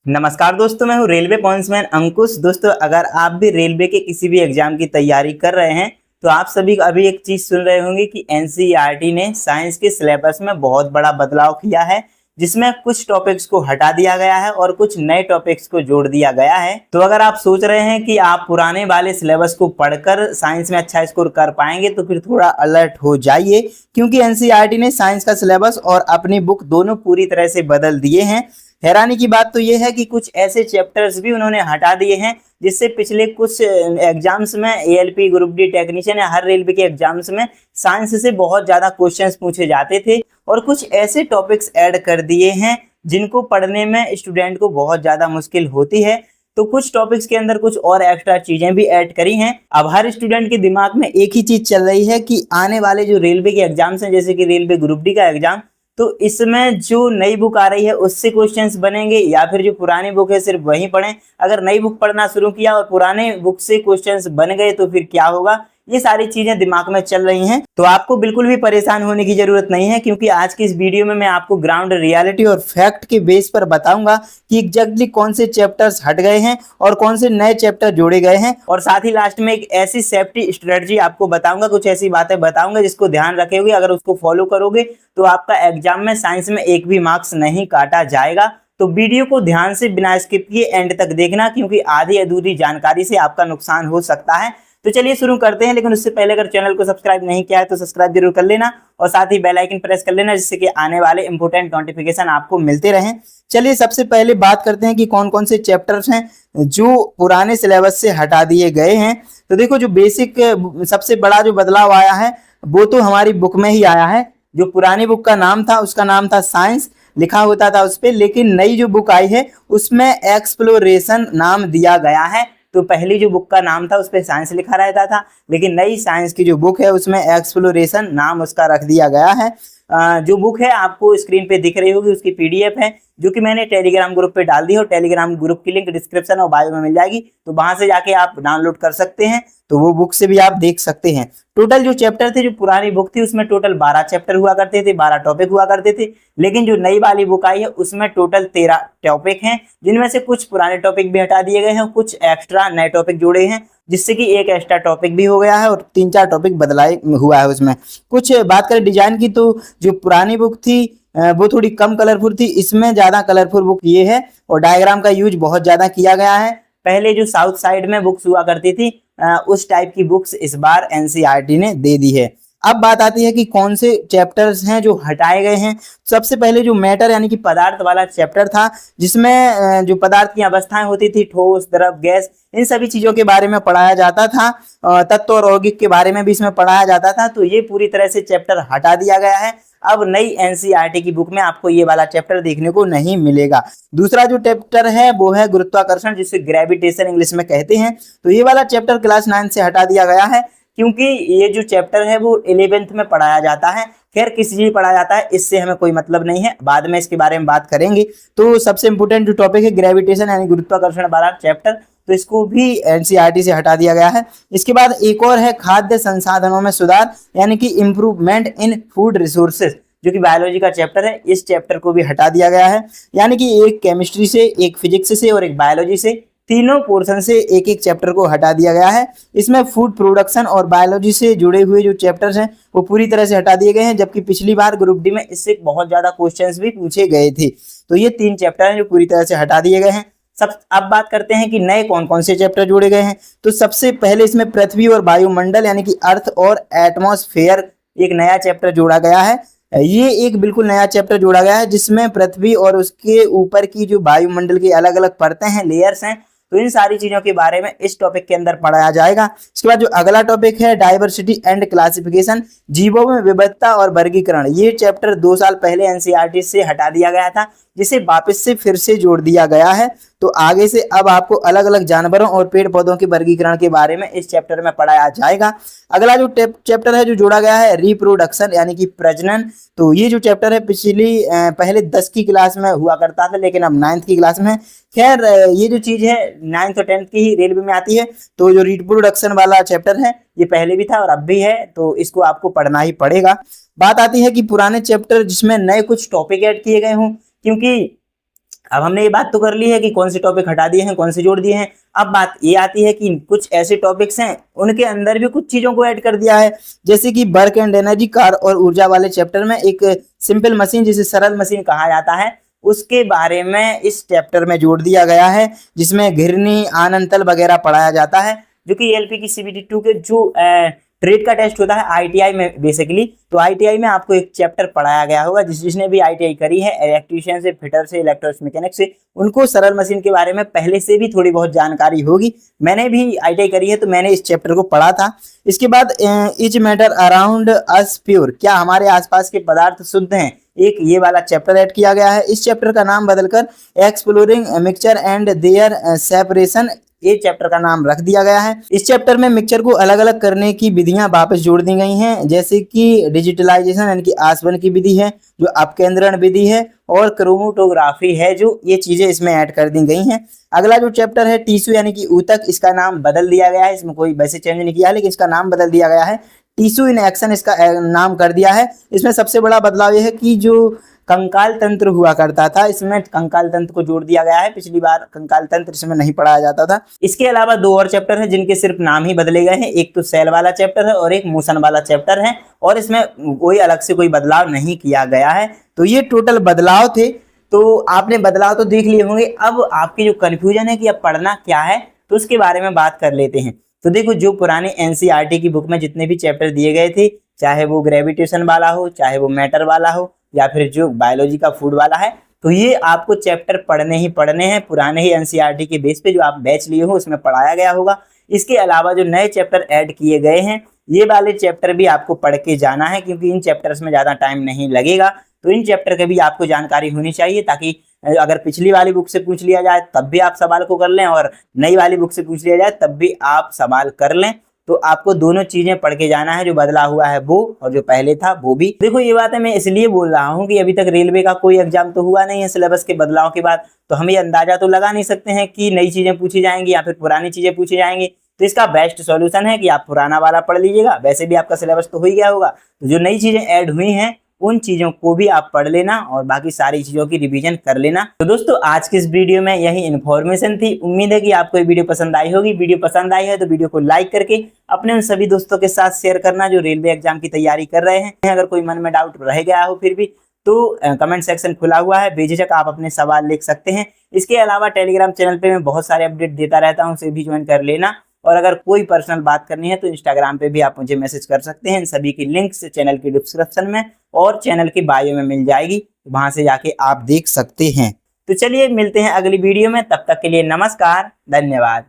नमस्कार दोस्तों, मैं हूं रेलवे पॉइंट्समैन अंकुश। दोस्तों, अगर आप भी रेलवे के किसी भी एग्जाम की तैयारी कर रहे हैं तो आप सभी अभी एक चीज सुन रहे होंगे कि एनसीईआरटी ने साइंस के सिलेबस में बहुत बड़ा बदलाव किया है, जिसमें कुछ टॉपिक्स को हटा दिया गया है और कुछ नए टॉपिक्स को जोड़ दिया गया है। तो अगर आप सोच रहे हैं कि आप पुराने वाले सिलेबस को पढ़कर साइंस में अच्छा स्कोर कर पाएंगे तो फिर थोड़ा अलर्ट हो जाइए, क्योंकि एनसीईआरटी ने साइंस का सिलेबस और अपनी बुक दोनों पूरी तरह से बदल दिए हैं। हैरानी की बात तो यह है कि कुछ ऐसे चैप्टर्स भी उन्होंने हटा दिए हैं जिससे पिछले कुछ एग्जाम्स में एएलपी ग्रुप डी टेक्नीशियन या हर रेलवे के एग्जाम्स में साइंस से बहुत ज्यादा क्वेश्चंस पूछे जाते थे, और कुछ ऐसे टॉपिक्स ऐड कर दिए हैं जिनको पढ़ने में स्टूडेंट को बहुत ज्यादा मुश्किल होती है। तो कुछ टॉपिक्स के अंदर कुछ और एक्स्ट्रा चीजें भी ऐड करी हैं। अब हर स्टूडेंट के दिमाग में एक ही चीज चल रही है कि आने वाले जो रेलवे के एग्जाम्स हैं, जैसे कि रेलवे ग्रुप डी का एग्जाम, तो इसमें जो नई बुक आ रही है उससे क्वेश्चंस बनेंगे या फिर जो पुरानी बुक है सिर्फ वही पढ़ें। अगर नई बुक पढ़ना शुरू किया और पुराने बुक से क्वेश्चंस बन गए तो फिर क्या होगा, ये सारी चीजें दिमाग में चल रही हैं। तो आपको बिल्कुल भी परेशान होने की जरूरत नहीं है, क्योंकि आज की इस वीडियो में मैं आपको ग्राउंड रियलिटी और फैक्ट के बेस पर बताऊंगा कि एग्जैक्टली कौन से चैप्टर्स हट गए हैं और कौन से नए चैप्टर जोड़े गए हैं। और साथ ही लास्ट में एक ऐसी सेफ्टी स्ट्रेटजी आपको बताऊंगा, कुछ ऐसी बातें बताऊंगा जिसको ध्यान रखोगे, अगर उसको फॉलो करोगे तो आपका एग्जाम में साइंस में एक भी मार्क्स नहीं काटा जाएगा। तो वीडियो को ध्यान से बिना स्किप किए एंड तक देखना, क्योंकि आधी अधूरी जानकारी से आपका नुकसान हो सकता है। तो चलिए शुरू करते हैं, लेकिन उससे पहले अगर चैनल को सब्सक्राइब नहीं किया है तो सब्सक्राइब जरूर कर लेना और साथ ही बेल आइकन प्रेस कर लेना, जिससे कि आने वाले इंपोर्टेंट नोटिफिकेशन आपको मिलते रहें। चलिए सबसे पहले बात करते हैं कि कौन कौन से चैप्टर्स हैं जो पुराने सिलेबस से हटा दिए गए हैं। तो देखो, जो बेसिक सबसे बड़ा जो बदलाव आया है वो तो हमारी बुक में ही आया है। जो पुरानी बुक का नाम था उसका नाम था साइंस, लिखा होता था उस पर, लेकिन नई जो बुक आई है उसमें एक्सप्लोरेशन नाम दिया गया है। तो पहली जो बुक का नाम था उस पर साइंस लिखा रहता था, लेकिन नई साइंस की जो बुक है उसमें एक्सप्लोरेशन नाम उसका रख दिया गया है। जो बुक है आपको स्क्रीन पे दिख रही होगी, उसकी पीडीएफ है जो कि मैंने टेलीग्राम ग्रुप पे डाल दी है, और टेलीग्राम ग्रुप की लिंक डिस्क्रिप्शन और बायो में मिल जाएगी, तो वहां से जाके आप डाउनलोड कर सकते हैं। तो वो बुक से भी आप देख सकते हैं। टोटल जो चैप्टर थे, जो पुरानी बुक थी उसमें टोटल 12 चैप्टर हुआ करते थे, 12 टॉपिक हुआ करते थे, लेकिन जो नई वाली बुक आई है उसमें टोटल 13 टॉपिक हैं, जिनमें से कुछ पुराने टॉपिक भी हटा दिए गए हैं, कुछ एक्स्ट्रा नए टॉपिक जोड़े हैं, जिससे कि एक एक्स्ट्रा टॉपिक भी हो गया है और 3-4 टॉपिक बदलाए हुआ है उसमें। कुछ बात करें डिजाइन की, तो जो पुरानी बुक थी वो थोड़ी कम कलरफुल थी, इसमें ज्यादा कलरफुल बुक ये है, और डायग्राम का यूज बहुत ज्यादा किया गया है। पहले जो साउथ साइड में बुक्स हुआ करती थी उस टाइप की बुक्स इस बार एनसीईआरटी ने दे दी है। अब बात आती है कि कौन से चैप्टर्स हैं जो हटाए गए हैं। सबसे पहले जो मैटर यानी कि पदार्थ वाला चैप्टर था, जिसमें जो पदार्थ की अवस्थाएं होती थी, ठोस, द्रव, गैस, इन सभी चीजों के बारे में पढ़ाया जाता था। तत्व और यौगिक के बारे में भी इसमें पढ़ाया जाता था। तो ये पूरी तरह से चैप्टर हटा दिया गया है। अब नई एनसीईआरटी की बुक में आपको ये वाला चैप्टर देखने को नहीं मिलेगा। दूसरा जो चैप्टर है वो है गुरुत्वाकर्षण, जिसे ग्रेविटेशन इंग्लिश में कहते हैं। तो ये वाला चैप्टर क्लास 9 से हटा दिया गया है, क्योंकि ये जो चैप्टर है वो 11th में पढ़ाया जाता है। खैर, किसी भी पढ़ाया जाता है, इससे हमें कोई मतलब नहीं है, बाद में इसके बारे में बात करेंगे। तो सबसे इंपोर्टेंट जो टॉपिक है ग्रेविटेशन यानी गुरुत्वाकर्षण वाला चैप्टर, तो इसको भी एनसीईआरटी से हटा दिया गया है। इसके बाद एक और है खाद्य संसाधनों में सुधार यानी कि इम्प्रूवमेंट इन फूड रिसोर्सेज, जो कि बायोलॉजी का चैप्टर है। इस चैप्टर को भी हटा दिया गया है, यानी कि एक केमिस्ट्री से, एक फिजिक्स से और एक बायोलॉजी से, तीनों पोर्शन से एक एक चैप्टर को हटा दिया गया है। इसमें फूड प्रोडक्शन और बायोलॉजी से जुड़े हुए जो चैप्टर्स हैं वो पूरी तरह से हटा दिए गए हैं, जबकि पिछली बार ग्रुप डी में इससे बहुत ज्यादा क्वेश्चंस भी पूछे गए थे। तो ये 3 चैप्टर हैं जो पूरी तरह से हटा दिए गए हैं। अब बात करते हैं कि नए कौन कौन से चैप्टर जोड़े गए हैं। तो सबसे पहले इसमें पृथ्वी और वायुमंडल यानी कि अर्थ और एटमॉस्फेयर एक नया चैप्टर जोड़ा गया है। ये एक बिल्कुल नया चैप्टर जोड़ा गया है, जिसमें पृथ्वी और उसके ऊपर की जो वायुमंडल की अलग अलग परतें हैं, लेयर्स हैं, तो इन सारी चीजों के बारे में इस टॉपिक के अंदर पढ़ाया जाएगा। इसके बाद जो अगला टॉपिक है डाइवर्सिटी एंड क्लासिफिकेशन, जीवों में विविधता और वर्गीकरण, ये चैप्टर 2 साल पहले एनसीईआरटी से हटा दिया गया था, जिसे वापस से फिर से जोड़ दिया गया है। तो आगे से अब आपको अलग अलग जानवरों और पेड़ पौधों के वर्गीकरण के बारे में इस चैप्टर में पढ़ाया जाएगा। अगला जो चैप्टर है जो जोड़ा गया है रिप्रोडक्शन यानी कि प्रजनन। तो ये जो चैप्टर है पहले 10 की क्लास में हुआ करता था, लेकिन अब 9th की क्लास में। खैर, ये जो चीज है 9th और 10th की ही रेलवे में आती है। तो जो रिप्रोडक्शन वाला चैप्टर है ये पहले भी था और अब भी है, तो इसको आपको पढ़ना ही पड़ेगा। बात आती है कि पुराने चैप्टर जिसमें नए कुछ टॉपिक ऐड किए गए हों, क्योंकि अब हमने ये बात तो कर ली है कि कौन से टॉपिक हटा दिए हैं, कौन से जोड़ दिए हैं। अब बात ये आती है कि कुछ ऐसे टॉपिक्स हैं उनके अंदर भी कुछ चीजों को ऐड कर दिया है, जैसे कि वर्क एंड एनर्जी, कार और ऊर्जा वाले चैप्टर में एक सिंपल मशीन जिसे सरल मशीन कहा जाता है उसके बारे में इस चैप्टर में जोड़ दिया गया है, जिसमें घिरनी, आनंतल वगैरह पढ़ाया जाता है, जो कि एलपी की CBT 2 के जो ट्रेड का टेस्ट होता है ITI में बेसिकली। तो ITI में आपको एक चैप्टर पढ़ाया गया होगा, जिसने भी ITI करी है इलेक्ट्रीशियन से, फिटर से, इलेक्ट्रॉनिक्स मैकेनिक से, उनको सरल मशीन के बारे में पहले से भी थोड़ी बहुत जानकारी होगी। मैंने भी ITI करी है तो मैंने इस चैप्टर को पढ़ा था। इसके बाद is matter around us pure, क्या हमारे आसपास के पदार्थ शुद्ध हैं, एक ये वाला चैप्टर ऐड किया गया है। इस चैप्टर का नाम बदलकर exploring mixture and their separation, ये चैप्टर का नाम रख दिया गया है। इस चैप्टर में मिक्सचर को अलग अलग करने की विधियां वापस जोड़ दी गई हैं, जैसे कि डिजिटलाइजेशन यानी कि आसवन की विधि है, जो अपकेंद्रण विधि है, और क्रोमोटोग्राफी है, जो ये चीजें इसमें ऐड कर दी गई हैं। अगला जो चैप्टर है टिश्यू यानी कि ऊतक, इसका नाम बदल दिया गया है, इसमें कोई वैसे चेंज नहीं किया है लेकिन इसका नाम बदल दिया गया है, टिश्यू इन एक्शन इसका नाम कर दिया है। इसमें सबसे बड़ा बदलाव यह है कि जो कंकाल तंत्र हुआ करता था इसमें कंकाल तंत्र को जोड़ दिया गया है, पिछली बार कंकाल तंत्र इसमें नहीं पढ़ाया जाता था। इसके अलावा दो और चैप्टर हैं जिनके सिर्फ नाम ही बदले गए हैं, एक तो सेल वाला चैप्टर है और एक मोशन वाला चैप्टर है, और इसमें कोई अलग से कोई बदलाव नहीं किया गया है। तो ये टोटल बदलाव थे। तो आपने बदलाव तो देख लिए होंगे, अब आपकी जो कंफ्यूजन है कि अब पढ़ना क्या है तो उसके बारे में बात कर लेते हैं। तो देखो, जो पुराने NCERT की बुक में जितने भी चैप्टर दिए गए थे, चाहे वो ग्रेविटेशन वाला हो, चाहे वो मैटर वाला हो, या फिर जो बायोलॉजी का फूड वाला है, तो ये आपको चैप्टर पढ़ने ही पढ़ने हैं, पुराने ही NCERT के बेस पे जो आप बैच लिए हो उसमें पढ़ाया गया होगा। इसके अलावा जो नए चैप्टर ऐड किए गए हैं, ये वाले चैप्टर भी आपको पढ़ के जाना है, क्योंकि इन चैप्टर्स में ज़्यादा टाइम नहीं लगेगा। तो इन चैप्टर की भी आपको जानकारी होनी चाहिए, ताकि अगर पिछली वाली बुक से पूछ लिया जाए तब भी आप सवाल को कर लें, और नई वाली बुक से पूछ लिया जाए तब भी आप सवाल कर लें। तो आपको दोनों चीजें पढ़ के जाना है, जो बदला हुआ है वो और जो पहले था वो भी। देखो, ये बात है मैं इसलिए बोल रहा हूँ कि अभी तक रेलवे का कोई एग्जाम तो हुआ नहीं है सिलेबस के बदलाव के बाद, तो हम ये अंदाजा तो लगा नहीं सकते हैं कि नई चीजें पूछी जाएंगी या फिर पुरानी चीजें पूछी जाएंगी। तो इसका बेस्ट सॉल्यूशन है कि आप पुराना वाला पढ़ लीजिएगा, वैसे भी आपका सिलेबस तो हो ही गया होगा। तो जो नई चीजें ऐड हुई हैं उन चीजों को भी आप पढ़ लेना और बाकी सारी चीजों की रिवीजन कर लेना। तो दोस्तों, आज की इस वीडियो में यही इन्फॉर्मेशन थी। उम्मीद है कि आपको ये वीडियो पसंद आई होगी। वीडियो पसंद आई है तो वीडियो को लाइक करके अपने उन सभी दोस्तों के साथ शेयर करना जो रेलवे एग्जाम की तैयारी कर रहे हैं। अगर कोई मन में डाउट रह गया हो फिर भी, तो कमेंट सेक्शन खुला हुआ है, बेझिझक आप अपने सवाल लिख सकते हैं। इसके अलावा टेलीग्राम चैनल पे मैं बहुत सारे अपडेट देता रहता हूँ, उसे भी ज्वाइन कर लेना। और अगर कोई पर्सनल बात करनी है तो इंस्टाग्राम पे भी आप मुझे मैसेज कर सकते हैं। इन सभी की लिंक्स चैनल की डिस्क्रिप्शन में और चैनल की बायो में मिल जाएगी, वहां से जाके आप देख सकते हैं। तो चलिए मिलते हैं अगली वीडियो में, तब तक के लिए नमस्कार, धन्यवाद।